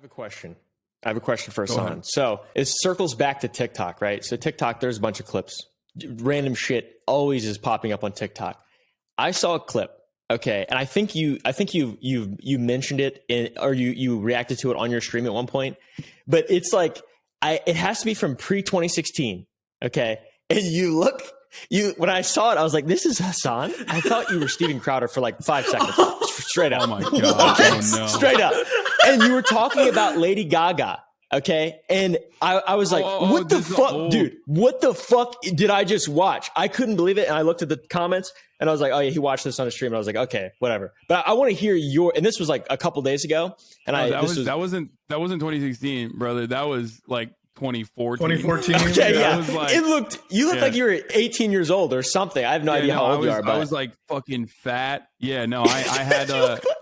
a question. I have a question for Hasan. So it circles back to TikTok, right? So TikTok, there's a bunch of clips. Random shit always is popping up on TikTok. I saw a clip, okay, and I think you mentioned it or you reacted to it on your stream at one point. But it's like it has to be from pre-2016, okay? And when I saw it, I was like, this is Hasan? I thought you were Steven Crowder for like 5 seconds. Straight up. Oh my God. Oh no. Straight up. And you were talking about Lady Gaga, okay? And I was like, what the fuck, dude? What the fuck did I just watch? I couldn't believe it. And I looked at the comments and I was like, oh yeah, he watched this on a stream. And I was like, okay, whatever. But I want to hear and this was like a couple days ago. And that wasn't 2016, brother. That was like 2014. Okay, yeah. Like, you looked like you were 18 years old or something. I have no idea how old you are. But I was like fucking fat. Yeah, no, I had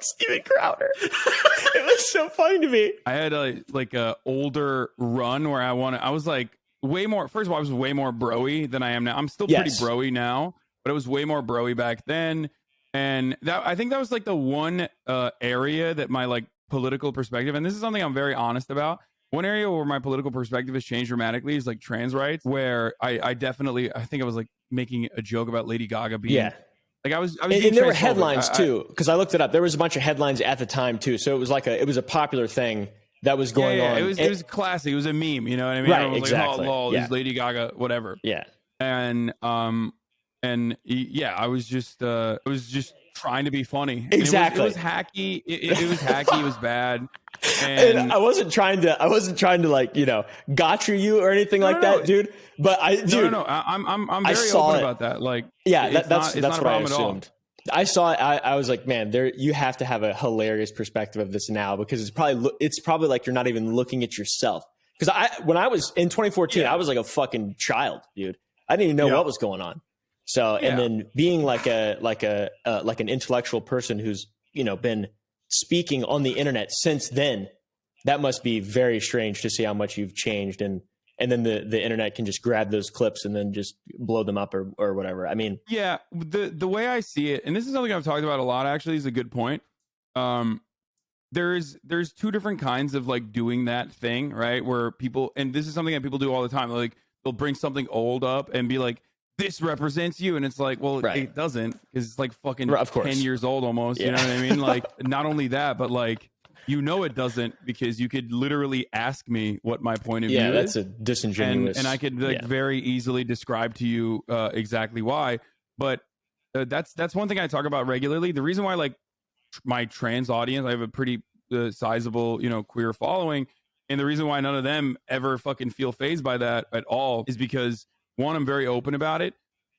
Steven Crowder. It was so funny to me. I had a older run where I was like way more. First of all, I was way more broy than I am now. I'm still pretty broy now, but it was way more broy back then. And I think that was like the one area that my like political perspective, and this is something I'm very honest about. One area where my political perspective has changed dramatically is like trans rights, where I think I was like making a joke about Lady Gaga being like I was and there were headlines too, because I looked it up. There was a bunch of headlines at the time too, so it was like it was a popular thing that was going on. It was classic. It was a meme, you know what I mean? Right, was exactly. Like, oh, lol, this Lady Gaga, whatever. Yeah, and I was just trying to be funny. Exactly. It was hacky. It was hacky. It was bad. And I wasn't trying to like, gotcha you or anything like that, dude. But I'm very open about that. Like, yeah, that's what I assumed. I saw it. I was like, man, you have to have a hilarious perspective of this now, because it's probably like you're not even looking at yourself. Because when I was in 2014, I was like a fucking child, dude. I didn't even know what was going on. So, and then being like an intellectual person who's, been speaking on the internet since then, that must be very strange to see how much you've changed. And then the internet can just grab those clips and then just blow them up or whatever. I mean, yeah, the way I see it, and this is something I've talked about a lot, actually, is a good point. There's two different kinds of like doing that thing, right? Where people, and this is something that people do all the time. Like they'll bring something old up and be like, this represents you, and it's like, well, it doesn't, because it's like fucking 10 years old almost. You know what I mean? Like, not only that, but like, it doesn't, because you could literally ask me what my point of view is. Yeah, that's a disingenuous. And I could very easily describe to you exactly why. But that's one thing I talk about regularly. The reason why, like, my trans audience, I have a pretty sizable, queer following, and the reason why none of them ever fucking feel fazed by that at all is because, one, I'm very open about it,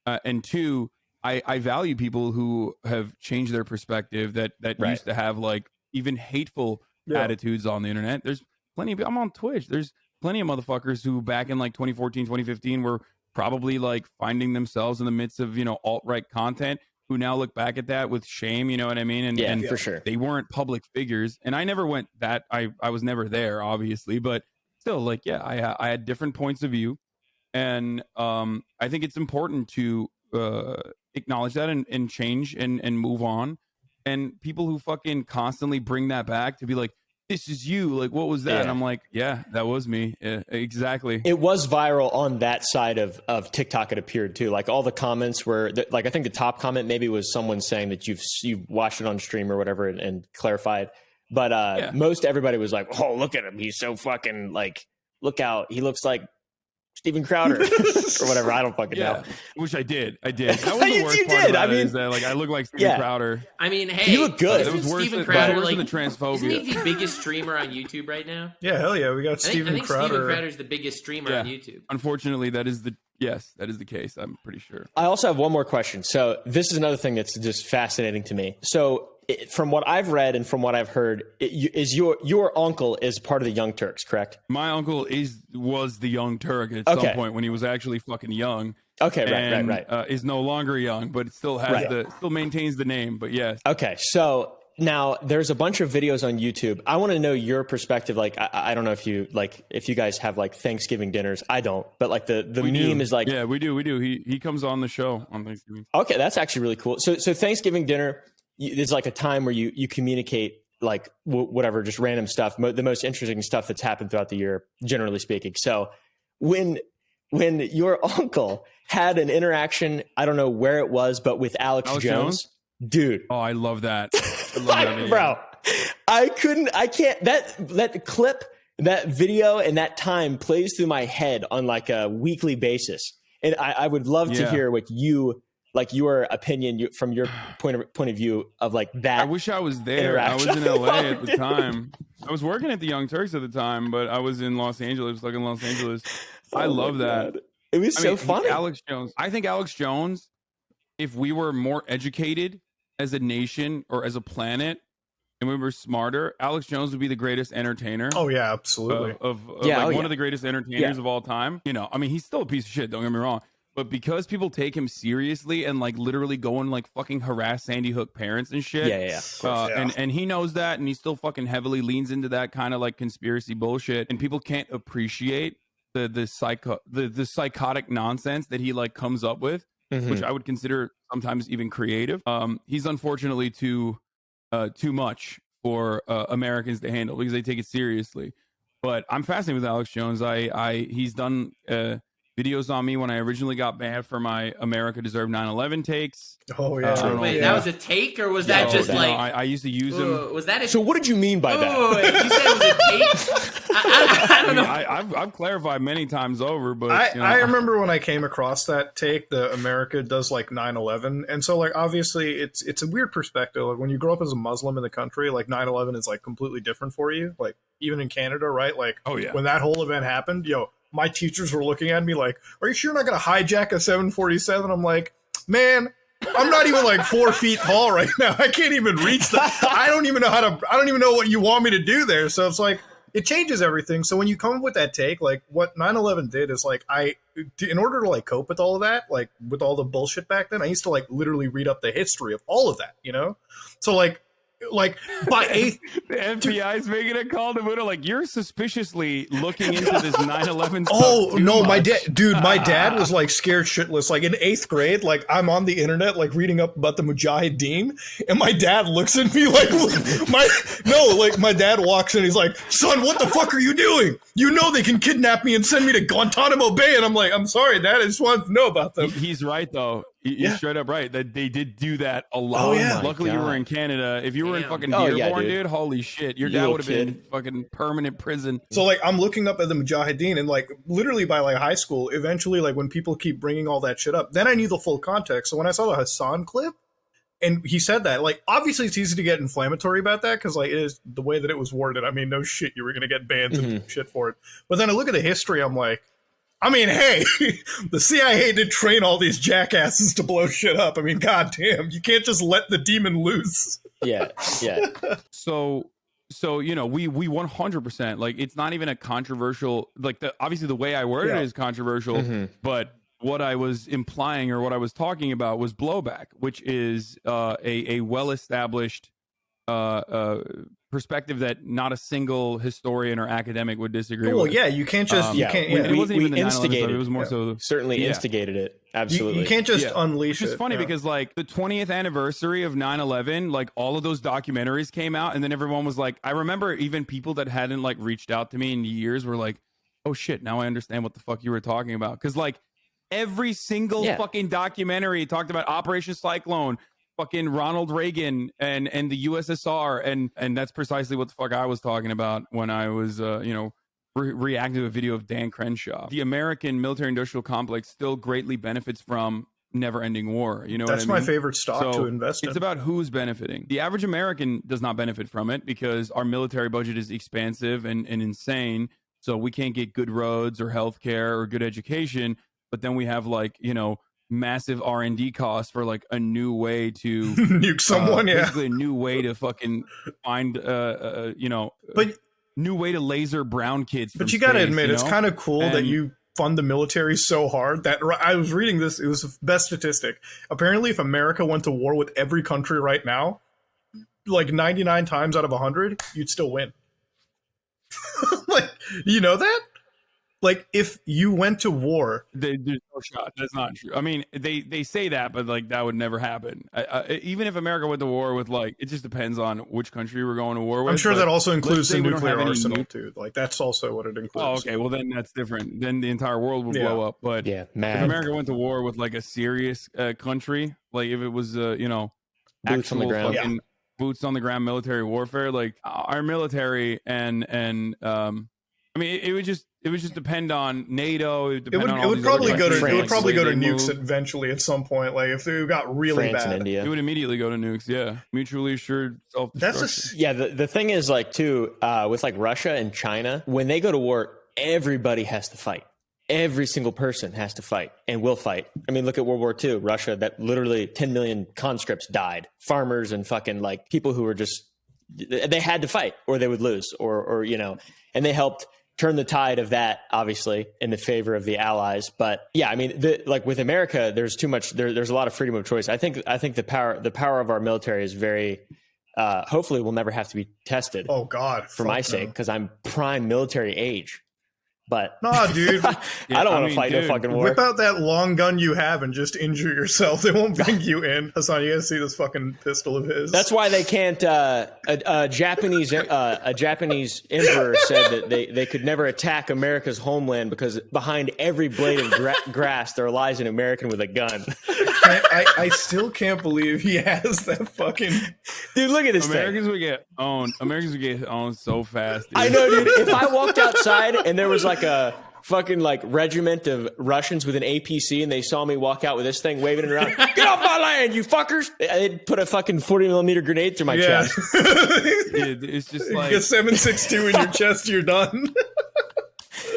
and two, I value people who have changed their perspective that used to have like even hateful attitudes on the internet. There's plenty of, I'm on Twitch. There's plenty of motherfuckers who back in like 2014, 2015 were probably like finding themselves in the midst of, alt-right content, who now look back at that with shame, you know what I mean? And for sure. They weren't public figures. And I never went that, I was never there, obviously, but still, like, I had different points of view. And I think it's important to acknowledge that and change and move on. And people who fucking constantly bring that back to be like, this is you, like, what was that? And I'm like, yeah, that was me. Yeah, exactly. It was viral on that side of TikTok. It appeared too. Like all the comments were like, I think the top comment maybe was someone saying that you've watched it on stream or whatever and clarified. But most everybody was like, oh, look at him. He's so fucking like, look out. He looks like Steven Crowder or whatever. I don't fucking know. Which I did. That was the worst part about it, is that like I look like Steven Crowder. I mean, hey, you look good. It was worse than Crowder, the transphobia. Isn't he the biggest streamer on YouTube right now? Yeah, hell yeah. We got Steven Crowder. Steven Crowder's the biggest streamer on YouTube. Unfortunately, that is the case. I'm pretty sure. I also have one more question. So this is another thing that's just fascinating to me. So from what I've read and from what I've heard, is your uncle is part of the Young Turks, correct? My uncle was the Young Turk at some point when he was actually fucking young. Okay, right. Is no longer young, but still has still maintains the name. But yes. Okay, so now there's a bunch of videos on YouTube. I want to know your perspective. Like, I don't know if you guys have like Thanksgiving dinners. I don't, but like the meme is like, yeah, we do. He comes on the show on Thanksgiving. Okay, that's actually really cool. So Thanksgiving dinner is like a time where you communicate like whatever, just random stuff, the most interesting stuff that's happened throughout the year, generally speaking. So when your uncle had an interaction, I don't know where it was, but with Alex Jones, dude. Oh, I love that. I love that video. Bro, I can't, that clip, that video and that time plays through my head on like a weekly basis. And I would love to hear what your opinion from your point of view of like that. I wish I was there. I was in LA at the time. I was working at the Young Turks at the time, but I was in Los Angeles, like in Los Angeles. I love that. It was so funny. I think Alex Jones, if we were more educated as a nation or as a planet and we were smarter, Alex Jones would be the greatest entertainer. Oh yeah, absolutely. One of the greatest entertainers of all time. You know, I mean, he's still a piece of shit, don't get me wrong. But because people take him seriously and like literally go and like fucking harass Sandy Hook parents and shit. And he knows that, and he still fucking heavily leans into that kind of like conspiracy bullshit. And people can't appreciate the psychotic nonsense that he like comes up with, which I would consider sometimes even creative. He's unfortunately too much for Americans to handle because they take it seriously. But I'm fascinated with Alex Jones. He's done videos on me when I originally got banned for my America Deserved 9/11 takes. Oh yeah. Wait, that was a take, or was that just like? I used to use them. Was that? So what did you mean by that? You said it was a take. I don't know. I've clarified many times over, but I remember when I came across that take, the America does like 9/11, and so like obviously it's a weird perspective. Like when you grow up as a Muslim in the country, like 9/11 is like completely different for you. Like even in Canada, right? Like when that whole event happened, my teachers were looking at me like, "Are you sure you're not going to hijack a 747?" I'm like, "Man, I'm not even like 4 feet tall right now. I can't even reach that. I don't even know what you want me to do there." So it's like, it changes everything. So when you come up with that take, like what 9/11 did is like, in order to like cope with all of that, like with all the bullshit back then, I used to like literally read up the history of all of that, So like by eighth, the FBI is making a call to Buddha, like you're suspiciously looking into this 9/11 stuff. Oh no, my dad was like scared shitless. Like in 8th grade, like I'm on the internet like reading up about the Mujahideen, and my dad looks at me like my dad walks in, he's like, "Son, what the fuck are you doing? You know they can kidnap me and send me to Guantanamo Bay." And I'm like, "I'm sorry, Dad, I just wanted to know about them." He's right though. You're straight up right that they did do that a lot. Oh, yeah. Luckily, you were in Canada. If you were in fucking Dearborn, dude, holy shit, your dad would have been fucking permanent prison. So like, I'm looking up at the Mujahideen, and like literally by like high school, eventually like when people keep bringing all that shit up, then I knew the full context. So when I saw the Hasan clip, and he said that, like obviously it's easy to get inflammatory about that because like it is the way that it was worded. I mean, no shit, you were gonna get banned and shit for it. But then I look at the history, I'm like, I mean, hey, the CIA did train all these jackasses to blow shit up. I mean, goddamn, you can't just let the demon loose. Yeah. So we 100%, like, it's not even a controversial, like, obviously the way I worded it is controversial, but what I was implying or what I was talking about was blowback, which is a well-established perspective that not a single historian or academic would disagree with. Well, yeah, you can't just it wasn't even the instigated it was more so certainly instigated it. Absolutely. You can't just unleash it. It's funny because like the 20th anniversary of 9/11, like all of those documentaries came out, and then everyone was like, I remember even people that hadn't like reached out to me in years were like, "Oh shit, now I understand what the fuck you were talking about." Because like every single fucking documentary talked about Operation Cyclone, fucking Ronald Reagan and the USSR, and that's precisely what the fuck I was talking about when I was reacting to a video of Dan Crenshaw. The American military-industrial complex still greatly benefits from never-ending war. You know that's what I mean? My favorite stock to invest in. It's about who's benefiting. The average American does not benefit from it because our military budget is expansive and insane, so we can't get good roads or healthcare or good education. But then we have like massive R&D costs for like a new way to nuke someone, basically a new way to fucking find but new way to laser brown kids. But you got to admit, it's kind of cool that you fund the military so hard that I was reading this. It was the best statistic. Apparently, if America went to war with every country right now, like 99 times out of 100, you'd still win. Like, you know that? Like, if you went to war, there's no shot. That's not true. I mean, they say that, but like that would never happen. Even if America went to war with, like, it just depends on which country we're going to war with. I'm sure but that also includes the we don't nuclear have any arsenal too. Like, that's also what it includes. Oh, okay. Well, then that's different. Then the entire world would blow up. But yeah, if mad. America went to war with like a serious country, like if it was, you know, Boots on the actual ground. fucking boots on the ground military warfare, like our military and I mean, it would just depend on NATO. It would probably go to nukes nukes eventually at some point. Like, if they got really France bad, and India. It would immediately go to nukes. Yeah, mutually assured self-destruction. Yeah, the thing is, like, too, with like Russia and China, when they go to war, everybody has to fight. Every single person has to fight and will fight. I mean, look at World War II, Russia, that literally 10 million conscripts died. Farmers and fucking like people who were just, they had to fight or they would lose or you know, and they helped turn the tide of that, obviously, in the favor of the Allies. But yeah, I mean, like with America, there's too much. There's a lot of freedom of choice. I think the power of our military is very. Hopefully, will never have to be tested. Oh God, for my sake, because I'm prime military age. But nah, dude, I don't want to fight no fucking war. Whip out that long gun you have and just injure yourself. They won't bring you in. Hasan, you gotta see this fucking pistol of his. That's why they can't. A Japanese emperor said that they could never attack America's homeland because behind every blade of grass there lies an American with a gun. I still can't believe he has that fucking. Dude, look at this Americans thing. would get owned. Americans would get owned so fast. Dude. I know, dude. If I walked outside and there was like a fucking like regiment of Russians with an APC and they saw me walk out with this thing waving it around, get off my land, you fuckers! They'd put a fucking 40mm grenade through my chest. Dude, it's just like you get 7.62 in your chest, you're done.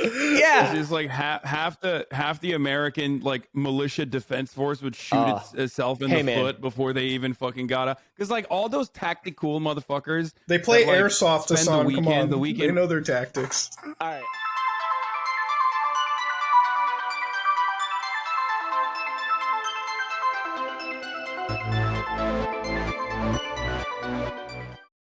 Yeah, it's just like half the American like militia defense force would shoot itself in the foot before they even fucking got because like all those tactical motherfuckers, they play that, like, airsoft. Hasan, come on, the weekend. They know their tactics. all right.